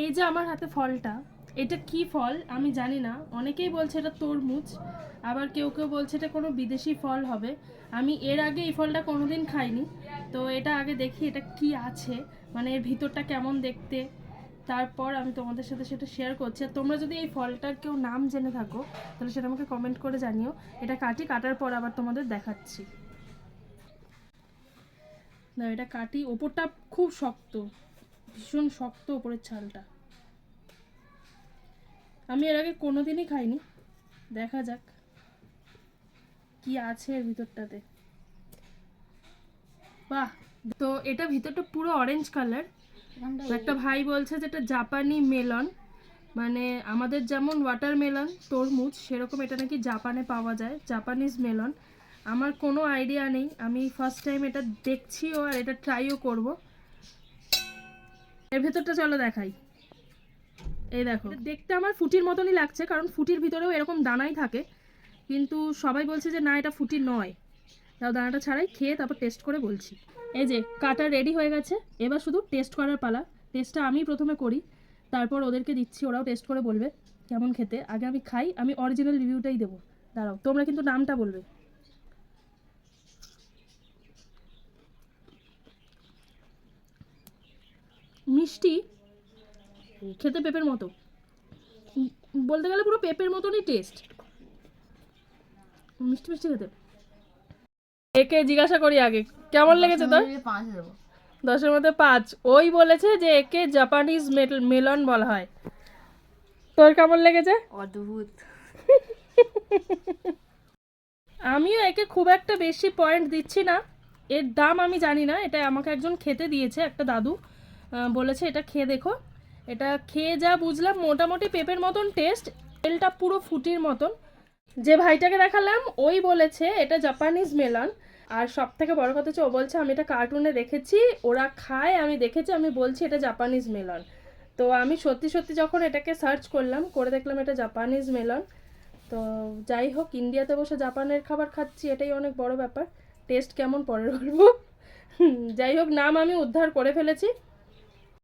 এই যে আমার হাতে ফলটা, এটা কি ফল আমি জানি না। অনেকেই বলছে এটা তরমুজ, আবার কেউ কেউ বলছে এটা কোনো বিদেশি ফল হবে। আমি এর আগে এই ফলটা কোনোদিন খাইনি, তো এটা আগে দেখি এটা কি আছে, মানে এর ভিতরটা কেমন দেখতে, তারপর আমি তোমাদের সাথে সেটা শেয়ার করছি। আর তোমরা যদি এই ফলটার কেউ নাম জেনে থাকো তাহলে সেটা আমাকে কমেন্ট করে জানিও। এটা কাটার পর আবার তোমাদের দেখাচ্ছি। না, এটা কাটি, ওপরটা খুব শক্ত, ভীষণ শক্ত ওপরের ছালটা। আমি এর আগে কোনোদিনই খাইনি, দেখা যাক কি আছে এর ভিতরটাতে। বাহ! তো এটা ভিতরটা পুরো অরেঞ্জ কালার। একটা ভাই বলছে যে এটা জাপানি মেলন, মানে আমাদের যেমন ওয়াটারমেলন তরমুজ সেরকম এটা নাকি জাপানে পাওয়া যায়, জাপানিজ মেলন। আমার কোনো আইডিয়া নেই, আমি ফার্স্ট টাইম এটা দেখছিও আর এটা ট্রাইও করব। এর ভেতরটা চলো দেখাই। এই দেখো, দেখতে আমার ফুটির মতনই লাগছে, কারণ ফুটির ভিতরেও এরকম দানাই থাকে, কিন্তু সবাই বলছে যে না এটা ফুটি নয়। তাও দানাটা ছাড়াই খেয়ে তারপর টেস্ট করে বলছি। এই যে কাটা রেডি হয়ে গেছে, এবার শুধু টেস্ট করার পালা। টেস্টটা আমি প্রথমে করি, তারপর ওদেরকে দিচ্ছি, ওরাও টেস্ট করে বলবে কেমন খেতে। আগে আমি খাই, আমি অরিজিনাল রিভিউটাই দেবো। দাঁড়াও, তোমরা কিন্তু নামটা বলবে। মিষ্টি, খেতে পেঁপের মতো, বলতে গেলে পুরো পেঁপের মতনই টেস্ট, মিষ্টি মিষ্টি খেতে। একে জিজ্ঞাসা করি আগে কেমন লেগেছে তোর। 10-এর মধ্যে 5। ওই বলেছে যে একে জাপানিজ মেলন বলা হয়। তোর কেমন লেগেছে? অদ্ভুত। আমিও একে খুব একটা বেশি পয়েন্ট দিচ্ছি না। এর দাম আমি জানি না, এটা আমাকে একজন খেতে দিয়েছে, একটা দাদু বলেছে এটা খেয়ে দেখো। এটা খেয়ে যা বুঝলাম মোটামুটি পেঁপের মতন টেস্ট, তেলটা পুরো ফুটির মতন। যে ভাইটাকে দেখালাম ওই বলেছে এটা জাপানিজ মেলন। আর সব থেকে বড় কথা হচ্ছে ও বলছে আমি এটা কার্টুনে দেখেছি, ওরা খায়, আমি দেখেছি, আমি বলছি এটা জাপানিজ মেলন। তো আমি সত্যি সত্যি যখন এটাকে সার্চ করলাম, করে দেখলাম এটা জাপানিজ মেলন। তো যাই হোক, ইন্ডিয়াতে বসে জাপানের খাবার খাচ্ছি, এটাই অনেক বড় ব্যাপার। টেস্ট কেমন পরের বলবো। যাই হোক, নাম আমি উদ্ধার করে ফেলেছি।